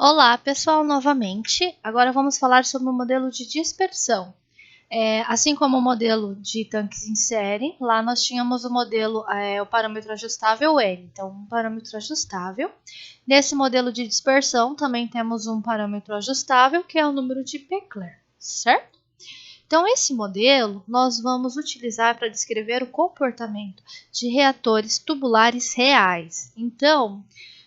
Olá, pessoal, novamente. Agora vamos falar sobre o modelo de dispersão. Assim como o modelo de tanques em série, lá nós tínhamos o modelo, o parâmetro ajustável N. Então, um parâmetro ajustável. Nesse modelo de dispersão, também temos um parâmetro ajustável, que é o número de Pecler, certo? Então, esse modelo nós vamos utilizar para descrever o comportamento de reatores tubulares reais. Então,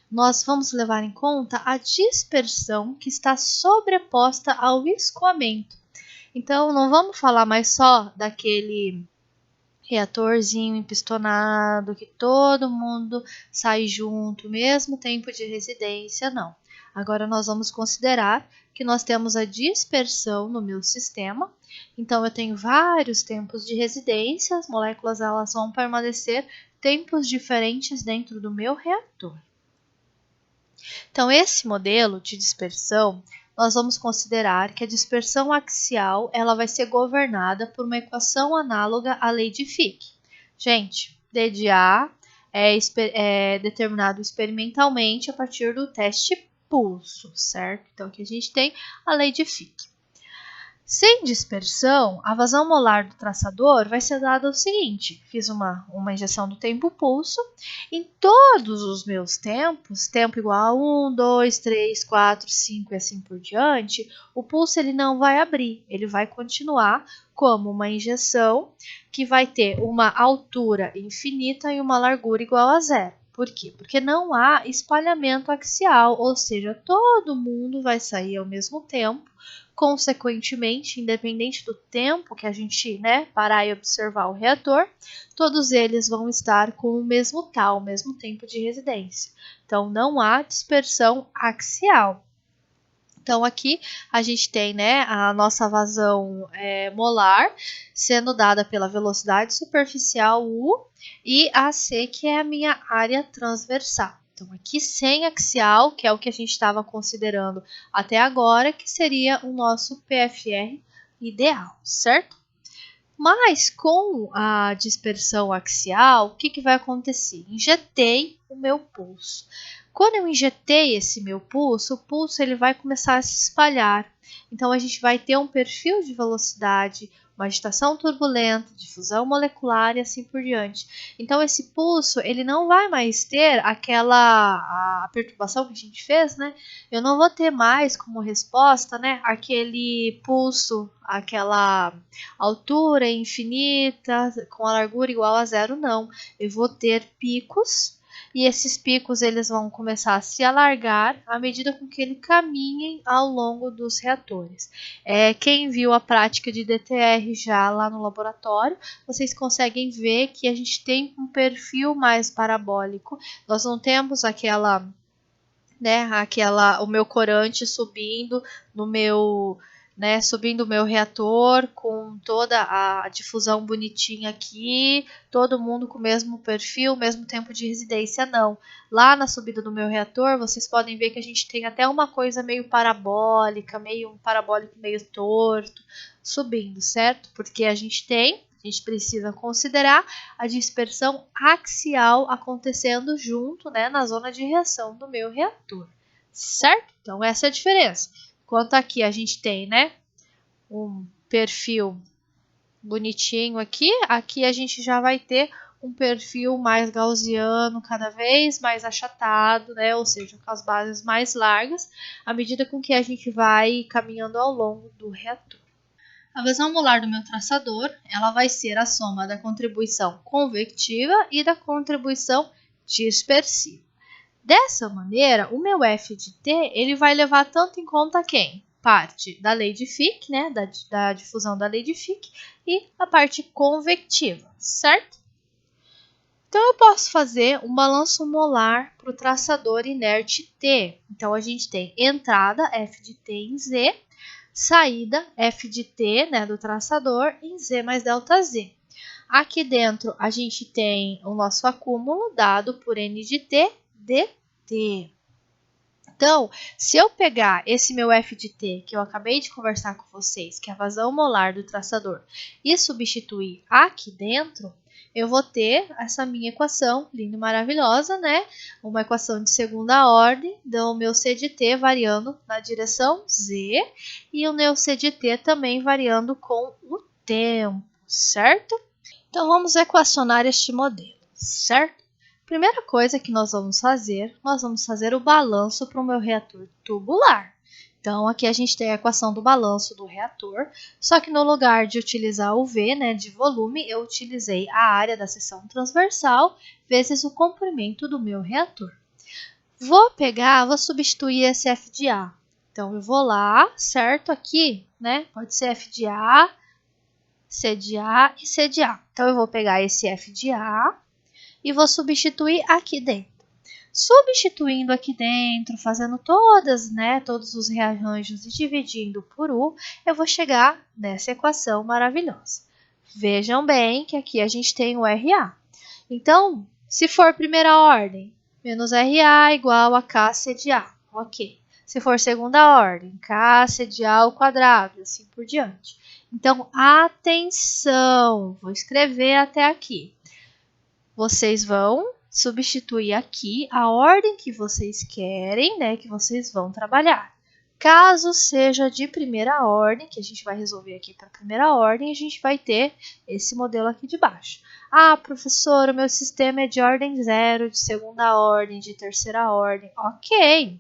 nós vamos levar em conta a dispersão que está sobreposta ao escoamento. Então, não vamos falar mais só daquele reatorzinho empistonado que todo mundo sai junto, mesmo tempo de residência, não. Agora nós vamos considerar que nós temos a dispersão no meu sistema. Então eu tenho vários tempos de residência, as moléculas elas vão permanecer tempos diferentes dentro do meu reator. Então, esse modelo de dispersão, nós vamos considerar que a dispersão axial ela vai ser governada por uma equação análoga à lei de Fick. Gente, D de A é determinado experimentalmente a partir do teste pulso, certo? Então, aqui a gente tem a lei de Fick. Sem dispersão, a vazão molar do traçador vai ser dada o seguinte: fiz uma injeção do tempo pulso, em todos os meus tempos, tempo igual a 1, 2, 3, 4, 5 e assim por diante, o pulso ele não vai abrir, ele vai continuar como uma injeção que vai ter uma altura infinita e uma largura igual a zero. Por quê? Porque não há espalhamento axial, ou seja, todo mundo vai sair ao mesmo tempo. Consequentemente, independente do tempo que a gente parar e observar o reator, todos eles vão estar com o mesmo tal, o mesmo tempo de residência. Então, não há dispersão axial. Então, aqui a gente tem a nossa vazão molar sendo dada pela velocidade superficial U e AC, que é a minha área transversal. Então, aqui sem axial, que é o que a gente estava considerando até agora, que seria o nosso PFR ideal, certo? Mas com a dispersão axial, o que vai acontecer? Injetei o meu pulso. Quando eu injetei esse meu pulso, o pulso ele vai começar a se espalhar. Então, a gente vai ter um perfil de velocidade, uma agitação turbulenta, difusão molecular e assim por diante. Então, esse pulso ele não vai mais ter a perturbação que a gente fez, né? Eu não vou ter mais como resposta, aquele pulso, aquela altura infinita, com a largura igual a zero, não. Eu vou ter picos, e esses picos eles vão começar a se alargar à medida com que eles caminhem ao longo dos reatores. Quem viu a prática de DTR já lá no laboratório, vocês conseguem ver que a gente tem um perfil mais parabólico. Nós não temos o meu corante subindo no meu subindo o meu reator com toda a difusão bonitinha aqui, todo mundo com o mesmo perfil, mesmo tempo de residência, não. Lá na subida do meu reator, vocês podem ver que a gente tem até uma coisa meio parabólica, um parabólico meio torto, subindo, certo? Porque a gente precisa considerar a dispersão axial acontecendo junto, na zona de reação do meu reator, certo? Então, essa é a diferença. Enquanto aqui a gente tem, um perfil bonitinho aqui a gente já vai ter um perfil mais gaussiano, cada vez mais achatado, ou seja, com as bases mais largas, à medida com que a gente vai caminhando ao longo do reator. A vazão molar do meu traçador, ela vai ser a soma da contribuição convectiva e da contribuição dispersiva. Dessa maneira, o meu F de T ele vai levar tanto em conta quem? Parte da lei de Fick, da difusão da lei de Fick, e a parte convectiva, certo? Então, eu posso fazer um balanço molar para o traçador inerte T. Então, a gente tem entrada F de T em Z, saída F de T do traçador em Z mais ΔZ. Aqui dentro, a gente tem o nosso acúmulo dado por N de T, dt. Então, se eu pegar esse meu F de T, que eu acabei de conversar com vocês, que é a vazão molar do traçador, e substituir aqui dentro, eu vou ter essa minha equação linda e maravilhosa, né? Uma equação de segunda ordem, do meu C de t variando na direção z e o meu C de t também variando com o tempo, certo? Então, vamos equacionar este modelo, certo? Primeira coisa que nós vamos fazer o balanço para o meu reator tubular. Então, aqui a gente tem a equação do balanço do reator, só que no lugar de utilizar o V, né, de volume, eu utilizei a área da seção transversal vezes o comprimento do meu reator. Vou substituir esse F de A. Então, eu vou lá, certo? Aqui, né, pode ser F de A, C de A e C de A. Então, eu vou pegar esse F de A e vou substituir aqui dentro. Substituindo aqui dentro, fazendo todos os rearranjos e dividindo por U, eu vou chegar nessa equação maravilhosa. Vejam bem que aqui a gente tem o RA. Então, se for primeira ordem, menos RA igual a KC de A. Ok. Se for segunda ordem, KC de A ao quadrado, assim por diante. Então, atenção! Vou escrever até aqui. Vocês vão substituir aqui a ordem que vocês querem, né, que vocês vão trabalhar. Caso seja de primeira ordem, que a gente vai resolver aqui para primeira ordem, a gente vai ter esse modelo aqui de baixo. Ah, professor, o meu sistema é de ordem 0, de segunda ordem, de terceira ordem. Ok.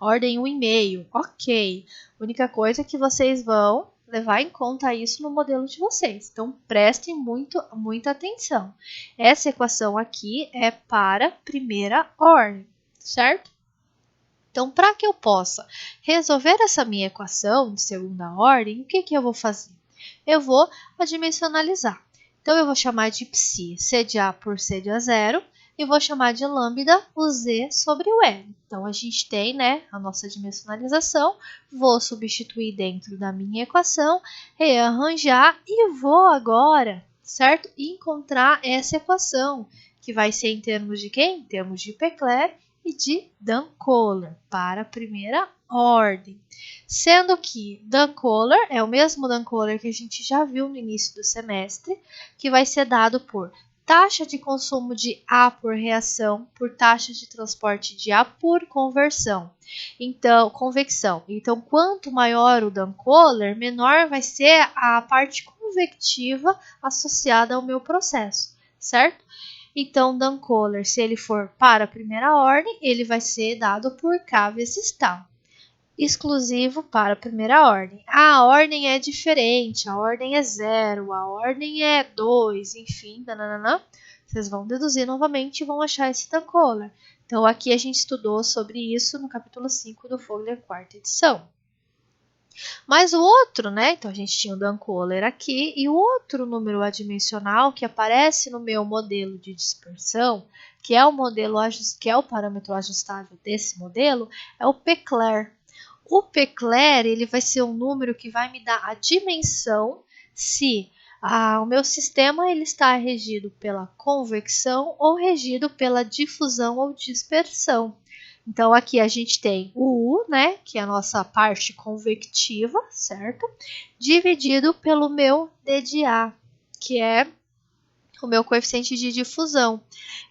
Ordem 1,5. Ok. A única coisa é que vocês vão levar em conta isso no modelo de vocês. Então, prestem muita atenção. Essa equação aqui é para primeira ordem, certo? Então, para que eu possa resolver essa minha equação de segunda ordem, o que eu vou fazer? Eu vou adimensionalizar. Então, eu vou chamar de psi C de A por C de A0 e vou chamar de lambda o Z sobre o L. Então, a gente tem, né, a nossa dimensionalização. Vou substituir dentro da minha equação, rearranjar e vou agora, certo? Encontrar essa equação, que vai ser em termos de quem? Em termos de Pecler e de Dan-Kohler, para a primeira ordem. Sendo que Dan-Kohler é o mesmo Dan-Kohler que a gente já viu no início do semestre, que vai ser dado por taxa de consumo de A por reação, por taxa de transporte de A por convecção. Então, quanto maior o Dan-Kohler, menor vai ser a parte convectiva associada ao meu processo, certo? Então, Dan-Kohler, se ele for para a primeira ordem, ele vai ser dado por K vezes tal. Exclusivo para a primeira ordem. A ordem é diferente, a ordem é 0, a ordem é 2, enfim, nananana. Vocês vão deduzir novamente e vão achar esse Dan-Kohler. Então, aqui a gente estudou sobre isso no capítulo 5 do Fogler, quarta edição. Mas o outro, né? Então, a gente tinha o Dan-Kohler aqui, e o outro número adimensional que aparece no meu modelo de dispersão, que é o parâmetro ajustável desse modelo, é o Pecler. O Pecler, ele vai ser um número que vai me dar a dimensão se o meu sistema ele está regido pela convecção ou regido pela difusão ou dispersão. Então, aqui a gente tem o U, né, que é a nossa parte convectiva, certo? Dividido pelo meu D de A, que é o meu coeficiente de difusão.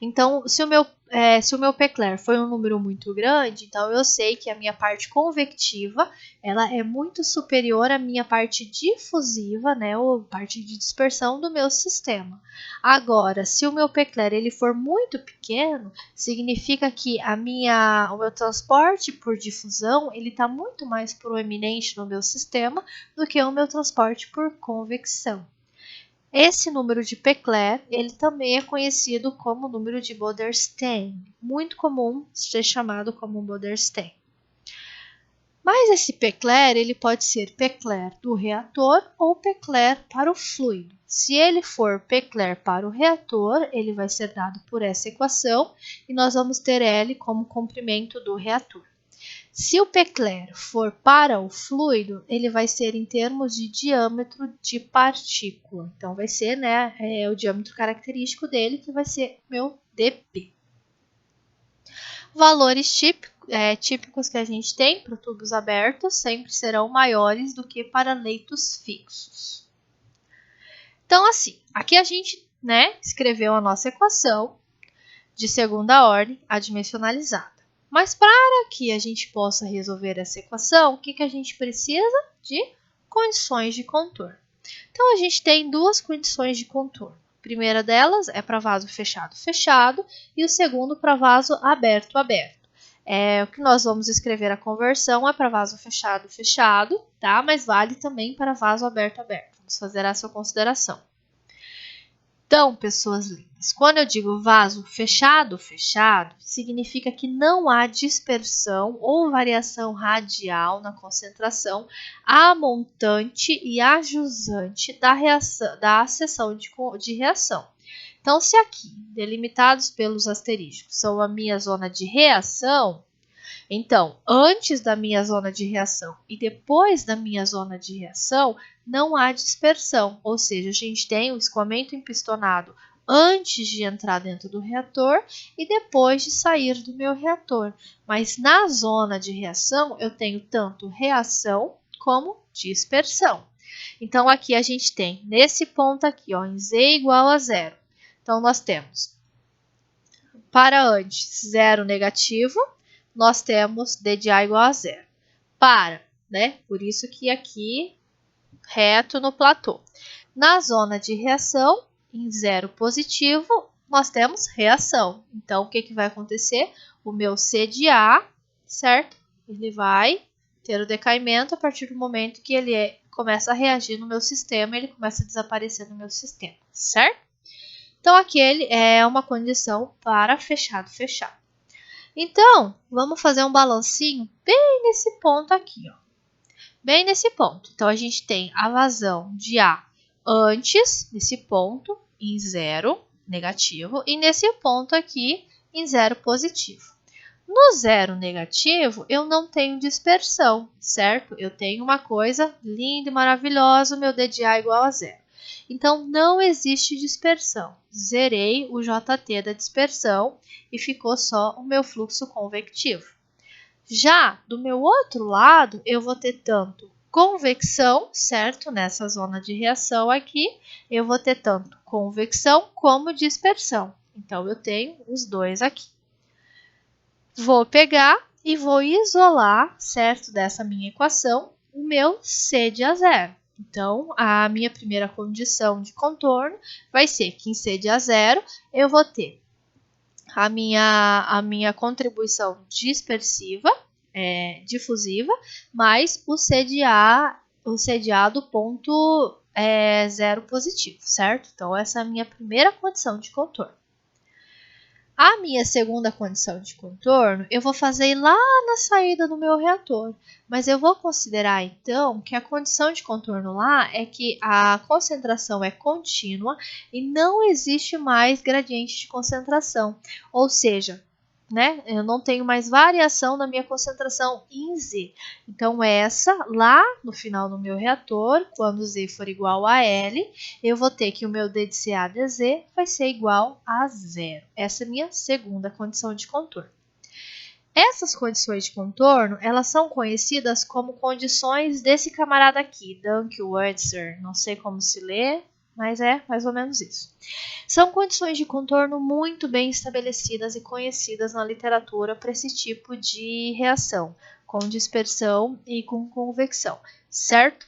Então, se o meu Pecler foi um número muito grande, então eu sei que a minha parte convectiva ela é muito superior à minha parte difusiva, né, ou parte de dispersão do meu sistema. Agora, se o meu Pecler ele for muito pequeno, significa que o meu transporte por difusão ele está muito mais proeminente no meu sistema do que o meu transporte por convecção. Esse número de Pecler, ele também é conhecido como número de Bodenstein, muito comum ser chamado como Bodenstein. Mas esse Pecler, ele pode ser Pecler do reator ou Pecler para o fluido. Se ele for Pecler para o reator, ele vai ser dado por essa equação e nós vamos ter L como comprimento do reator. Se o Pecler for para o fluido, ele vai ser em termos de diâmetro de partícula. Então, vai ser, né, o diâmetro característico dele, que vai ser meu dp. Valores típicos que a gente tem para tubos abertos sempre serão maiores do que para leitos fixos. Então, assim, aqui a gente né, escreveu a nossa equação de segunda ordem adimensionalizada. Mas para que a gente possa resolver essa equação, o que a gente precisa? De condições de contorno. Então, a gente tem duas condições de contorno. A primeira delas é para vaso fechado, fechado, e o segundo para vaso aberto, aberto. O que nós vamos escrever a conversão é para vaso fechado, fechado, tá? Mas vale também para vaso aberto, aberto. Vamos fazer essa consideração. Então, pessoas lindas, quando eu digo vaso fechado, fechado, significa que não há dispersão ou variação radial na concentração a montante e a jusante da seção de reação. Então, se aqui, delimitados pelos asteriscos, são a minha zona de reação, então, antes da minha zona de reação e depois da minha zona de reação, não há dispersão, ou seja, a gente tem o escoamento empistonado antes de entrar dentro do reator e depois de sair do meu reator. Mas na zona de reação, eu tenho tanto reação como dispersão. Então, aqui a gente tem, nesse ponto aqui, ó, em Z igual a zero. Então, nós temos, para antes, zero negativo, nós temos D de A igual a zero. Por isso que aqui, reto no platô. Na zona de reação, em zero positivo, nós temos reação. Então, o que vai acontecer? O meu C de A, certo? Ele vai ter o decaimento a partir do momento que ele começa a reagir no meu sistema, ele começa a desaparecer no meu sistema, certo? Então, aquele é uma condição para fechado, fechado. Então, vamos fazer um balancinho bem nesse ponto aqui, ó. Bem nesse ponto. Então, a gente tem a vazão de A antes, nesse ponto, em zero negativo, e nesse ponto aqui, em zero positivo. No zero negativo, eu não tenho dispersão, certo? Eu tenho uma coisa linda e maravilhosa, meu D de A igual a zero. Então, não existe dispersão. Zerei o JT da dispersão e ficou só o meu fluxo convectivo. Já do meu outro lado, eu vou ter tanto convecção, certo? Nessa zona de reação aqui, eu vou ter tanto convecção como dispersão. Então, eu tenho os dois aqui. Vou pegar e vou isolar, certo? Dessa minha equação, o meu C de A0. Então, a minha primeira condição de contorno vai ser que em C de A0 eu vou ter a minha contribuição dispersiva, difusiva, mais o C de A do ponto zero positivo, certo? Então, essa é a minha primeira condição de contorno. A minha segunda condição de contorno, eu vou fazer lá na saída do meu reator. Mas eu vou considerar, então, que a condição de contorno lá é que a concentração é contínua e não existe mais gradiente de concentração. Ou seja, eu não tenho mais variação na minha concentração em Z. Então, essa, lá no final do meu reator, quando Z for igual a L, eu vou ter que o meu D de CA dZ vai ser igual a zero. Essa é a minha segunda condição de contorno. Essas condições de contorno, elas são conhecidas como condições desse camarada aqui, Dunkel-Wurtzer, não sei como se lê, mas é mais ou menos isso. São condições de contorno muito bem estabelecidas e conhecidas na literatura para esse tipo de reação, com dispersão e com convecção, certo?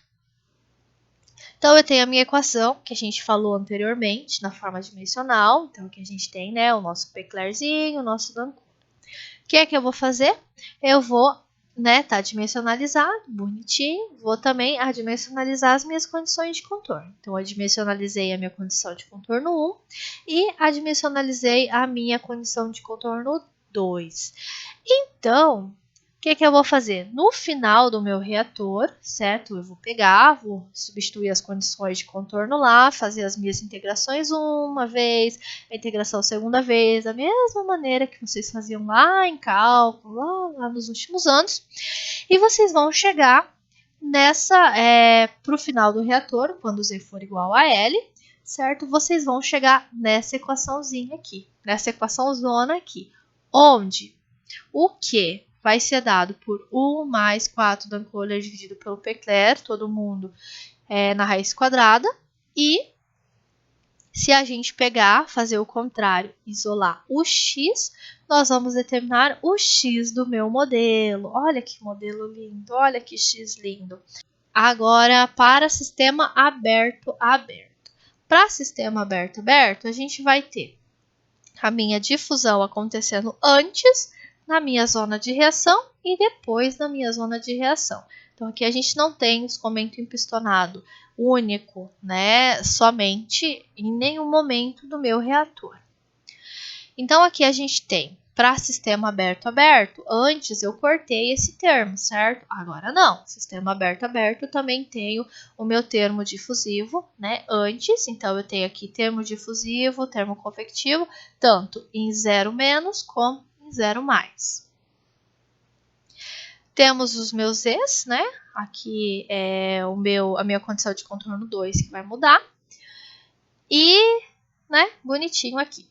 Então, eu tenho a minha equação, que a gente falou anteriormente, na forma dimensional. Então, aqui a gente tem o nosso Peclerzinho, o nosso Dunkel. O que é que eu vou fazer? Eu vou tá dimensionalizado, bonitinho. Vou também adimensionalizar as minhas condições de contorno. Então, eu adimensionalizei a minha condição de contorno 1 e adimensionalizei a minha condição de contorno 2. Então, o que eu vou fazer? No final do meu reator, certo? Eu vou pegar, vou substituir as condições de contorno lá, fazer as minhas integrações uma vez, a integração segunda vez, da mesma maneira que vocês faziam lá em cálculo, lá nos últimos anos. E vocês vão chegar para o final do reator, quando Z for igual a L, certo? Vocês vão chegar nessa equaçãozinha aqui, nessa equaçãozona aqui, onde o Q vai ser dado por 1 mais 4 Dunkel dividido pelo Pecler, todo mundo na raiz quadrada, e Se a gente pegar, fazer o contrário, isolar o x, nós vamos determinar o x do meu modelo. Olha que modelo lindo, olha que x lindo. Agora, para sistema aberto. Para sistema aberto, a gente vai ter a minha difusão acontecendo antes na minha zona de reação e depois na minha zona de reação. Então, aqui a gente não tem escoamento empistonado único, né, somente em nenhum momento do meu reator. Então, aqui a gente tem, para sistema aberto, antes eu cortei esse termo, certo? Agora não, sistema aberto, também tenho o meu termo difusivo, né, antes. Então, eu tenho aqui termo difusivo, termo convectivo, tanto em 0- como em 0-. Temos os meus Z's, né? Aqui é a minha condição de contorno 2 que vai mudar. E, né, bonitinho aqui.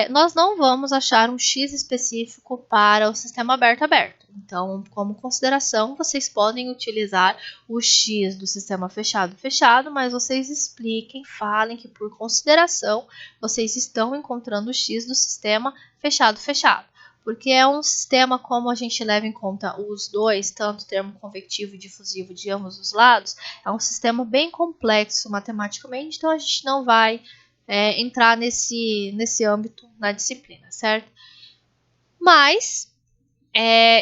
Nós não vamos achar um X específico para o sistema aberto. Então, como consideração, vocês podem utilizar o X do sistema fechado, mas vocês expliquem, falem que por consideração, vocês estão encontrando o X do sistema fechado. Porque é um sistema, como a gente leva em conta os dois, tanto termo convectivo e difusivo de ambos os lados, é um sistema bem complexo matematicamente, então a gente não vai entrar nesse âmbito na disciplina, certo? Mas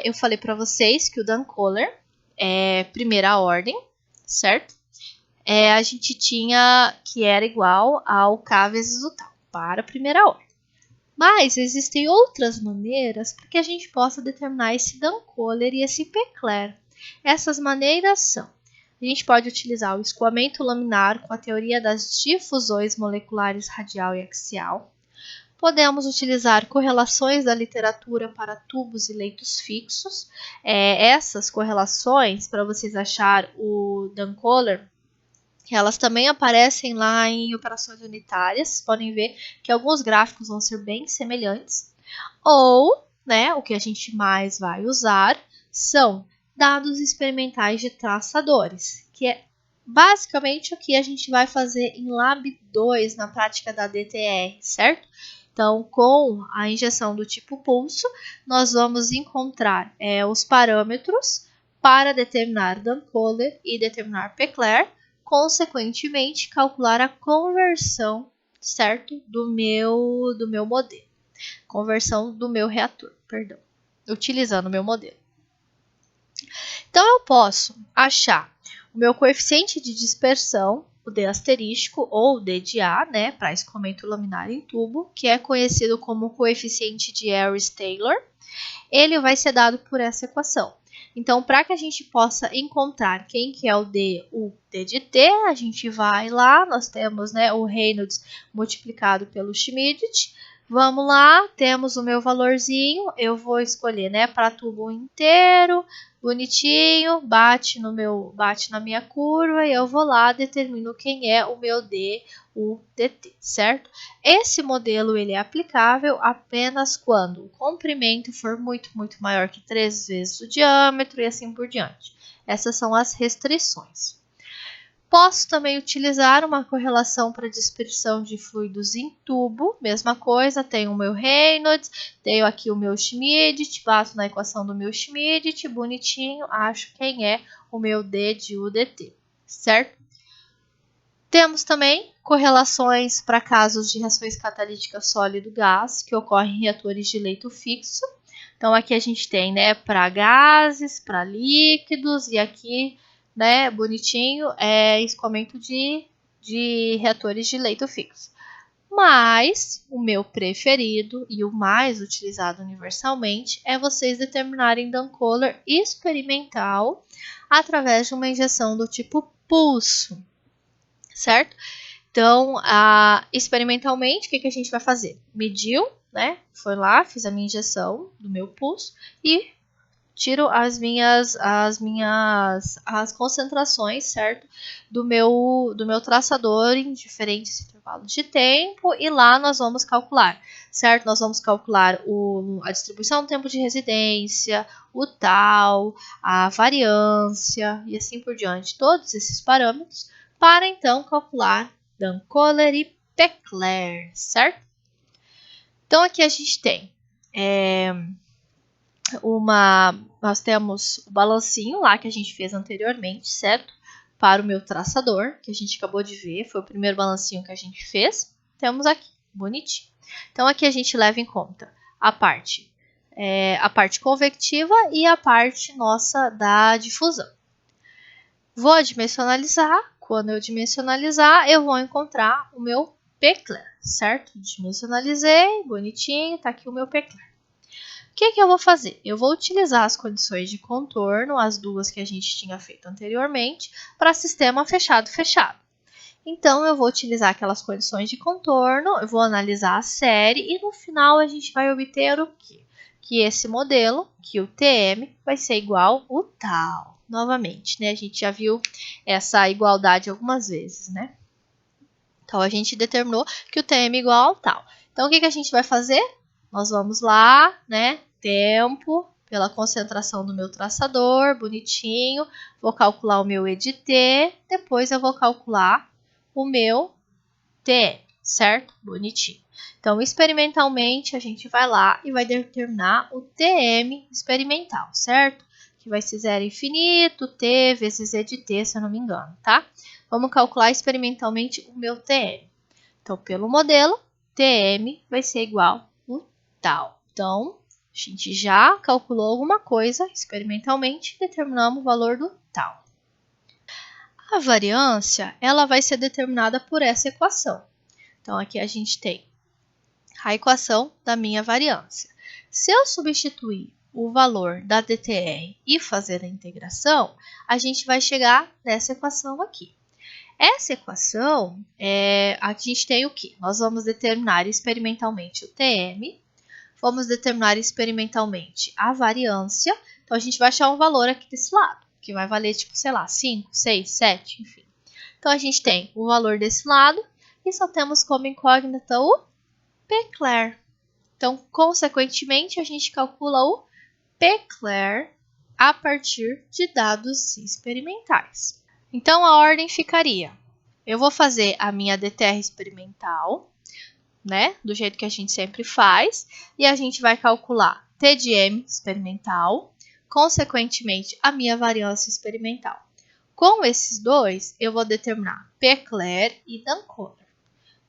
eu falei para vocês que o Dan-Kohler é primeira ordem, certo? A gente tinha que era igual ao K vezes o tal para a primeira ordem. Mas existem outras maneiras para que a gente possa determinar esse Dan-Kohler e esse Pecler. Essas maneiras são: a gente pode utilizar o escoamento laminar com a teoria das difusões moleculares radial e axial. Podemos utilizar correlações da literatura para tubos e leitos fixos. Essas correlações, para vocês achar o Dan-Kohler, elas também aparecem lá em operações unitárias. Vocês podem ver que alguns gráficos vão ser bem semelhantes. Ou, né, o que a gente mais vai usar são dados experimentais de traçadores, que é basicamente o que a gente vai fazer em Lab 2 na prática da DTR, certo? Então, com a injeção do tipo pulso, nós vamos encontrar os parâmetros para determinar Dan-Kohler e determinar Pecler, consequentemente calcular a conversão, certo, do meu modelo. Conversão do meu reator, perdão, utilizando o meu modelo. Então, eu posso achar o meu coeficiente de dispersão, o D asterístico ou D de A, né, para escoamento laminar em tubo, que é conhecido como coeficiente de Harris-Taylor. Ele vai ser dado por essa equação. Então, para que a gente possa encontrar quem que é o D de T, a gente vai lá, nós temos, né, o Reynolds multiplicado pelo Schmidt. Vamos lá, temos o meu valorzinho, eu vou escolher, né, para tubo inteiro, bonitinho, bate na minha curva e eu vou lá, determino quem é o meu D, o DT, certo? Esse modelo ele é aplicável apenas quando o comprimento for muito maior que 3 vezes o diâmetro e assim por diante. Essas são as restrições. Posso também utilizar uma correlação para dispersão de fluidos em tubo, mesma coisa, tenho o meu Reynolds, tenho aqui o meu Schmidt, bato na equação do meu Schmidt, bonitinho, acho quem é o meu D de UDT, certo? Temos também correlações para casos de reações catalíticas sólido-gás, que ocorrem em reatores de leito fixo. Então, aqui a gente tem, né, para gases, para líquidos, e aqui, né, bonitinho, escoamento de reatores de leito fixo. Mas o meu preferido e o mais utilizado universalmente é vocês determinarem Dan-Kohler experimental através de uma injeção do tipo pulso, certo? Então, experimentalmente, o que a gente vai fazer? Mediu, né? Foi lá, fiz a minha injeção do meu pulso e tiro as concentrações, certo? Do meu traçador em diferentes intervalos de tempo e lá nós vamos calcular, certo? Nós vamos calcular a distribuição do tempo de residência, o tal, a variância e assim por diante, todos esses parâmetros para então calcular Dan-Kohler e Pecler, certo? Então, aqui a gente tem nós temos o balancinho lá que a gente fez anteriormente, certo? Para o meu traçador, que a gente acabou de ver, foi o primeiro balancinho que a gente fez. Temos aqui, bonitinho. Então, aqui a gente leva em conta a parte convectiva e a parte nossa da difusão. Vou dimensionalizar. Quando eu dimensionalizar, eu vou encontrar o meu Pecler, certo? Dimensionalizei, bonitinho, tá aqui o meu Pecler. O que eu vou fazer? Eu vou utilizar as condições de contorno, as duas que a gente tinha feito anteriormente, para sistema fechado-fechado. Então, eu vou utilizar aquelas condições de contorno, eu vou analisar a série e no final a gente vai obter o quê? Que esse modelo, que o TM, vai ser igual o tal. Novamente, né? A gente já viu essa igualdade algumas vezes, né? Então, a gente determinou que o TM é igual ao tal. Então, o que a gente vai fazer? Nós vamos lá, né? Tempo pela concentração do meu traçador, bonitinho. Vou calcular o meu EDT, depois eu vou calcular o meu TM, certo? Bonitinho. Então, experimentalmente, a gente vai lá e vai determinar o TM experimental, certo? Que vai ser zero infinito, T vezes EDT, se eu não me engano, tá? Vamos calcular experimentalmente o meu TM. Então, pelo modelo, TM vai ser igual a tal. Então, a gente já calculou alguma coisa experimentalmente, determinamos o valor do tal. A variância, ela vai ser determinada por essa equação. Então, aqui a gente tem a equação da minha variância. Se eu substituir o valor da DTR e fazer a integração, a gente vai chegar nessa equação aqui. Essa equação, a gente tem o quê? Nós vamos determinar experimentalmente o TM, vamos determinar experimentalmente a variância. Então, a gente vai achar um valor aqui desse lado, que vai valer, tipo, sei lá, 5, 6, 7, enfim. Então, a gente tem o valor desse lado e só temos como incógnita o Pecler. Então, consequentemente, a gente calcula o Pecler a partir de dados experimentais. Então, a ordem ficaria: eu vou fazer a minha DTR experimental, né? Do jeito que a gente sempre faz. E a gente vai calcular T de M experimental, consequentemente, a minha variância experimental. Com esses dois, eu vou determinar Pecler e Dunn-Kohler.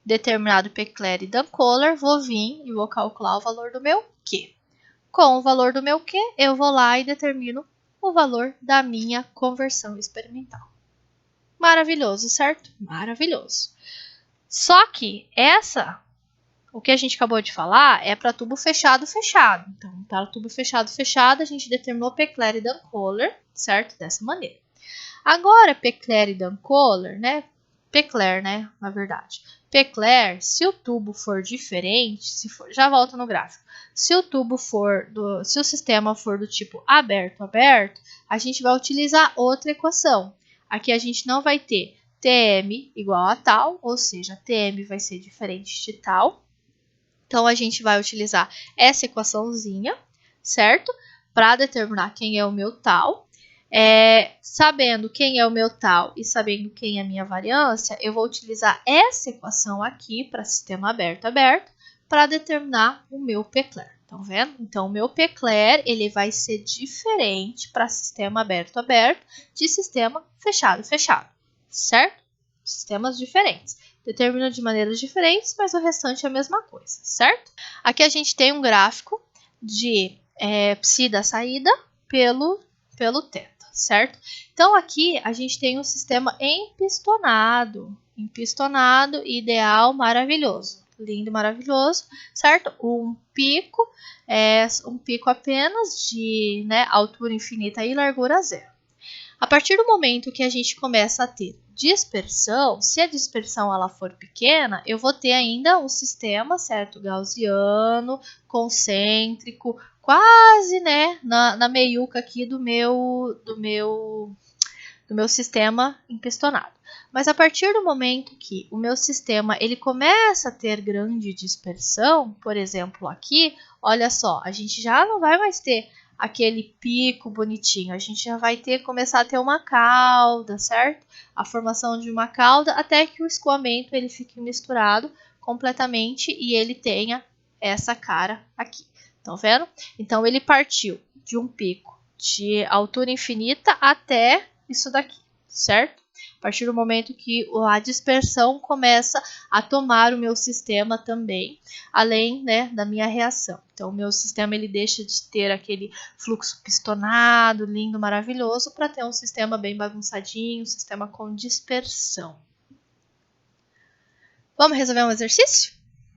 Determinado Pecler e Dunn-Kohler, vou vir e vou calcular o valor do meu Q. Com o valor do meu Q, eu vou lá e determino o valor da minha conversão experimental. Maravilhoso, certo? Maravilhoso. Só que o que a gente acabou de falar é para tubo fechado-fechado. Então, para tubo fechado-fechado, a gente determinou Pecler e Dunn-Kohler, certo? Dessa maneira. Agora, Pecler e Dunn-Kohler, né? Pecler, né? Na verdade. Pecler, se o tubo for diferente, já volto no gráfico. Se o sistema for do tipo aberto-aberto, a gente vai utilizar outra equação. Aqui a gente não vai ter TM igual a tal, ou seja, TM vai ser diferente de tal. Então, a gente vai utilizar essa equaçãozinha, certo? Para determinar quem é o meu tal. Sabendo quem é o meu tal e sabendo quem é a minha variância, eu vou utilizar essa equação aqui para sistema aberto-aberto para determinar o meu Pecler. Estão vendo? Então, o meu Pecler ele vai ser diferente para sistema aberto-aberto de sistema fechado-fechado, certo? Sistemas diferentes. Determina de maneiras diferentes, mas o restante é a mesma coisa, certo? Aqui a gente tem um gráfico de psi da saída pelo θ, certo? Então, aqui a gente tem um sistema empistonado, ideal, maravilhoso, lindo, maravilhoso, certo? Um pico apenas de altura infinita e largura zero. A partir do momento que a gente começa a ter dispersão, se a dispersão ela for pequena, eu vou ter ainda um sistema, certo? Gaussiano, concêntrico, quase, na meiuca aqui do meu sistema empistonado. Mas a partir do momento que o meu sistema ele começa a ter grande dispersão, por exemplo aqui, olha só, a gente já não vai mais ter aquele pico bonitinho. A gente já vai começar a ter uma cauda, certo? A formação de uma cauda até que o escoamento ele fique misturado completamente e ele tenha essa cara aqui. Estão vendo? Então ele partiu de um pico de altura infinita até isso daqui, certo? A partir do momento que a dispersão começa a tomar o meu sistema também, além, né, da minha reação. Então, o meu sistema ele deixa de ter aquele fluxo pistonado, lindo, maravilhoso, para ter um sistema bem bagunçadinho, um sistema com dispersão. Vamos resolver um exercício?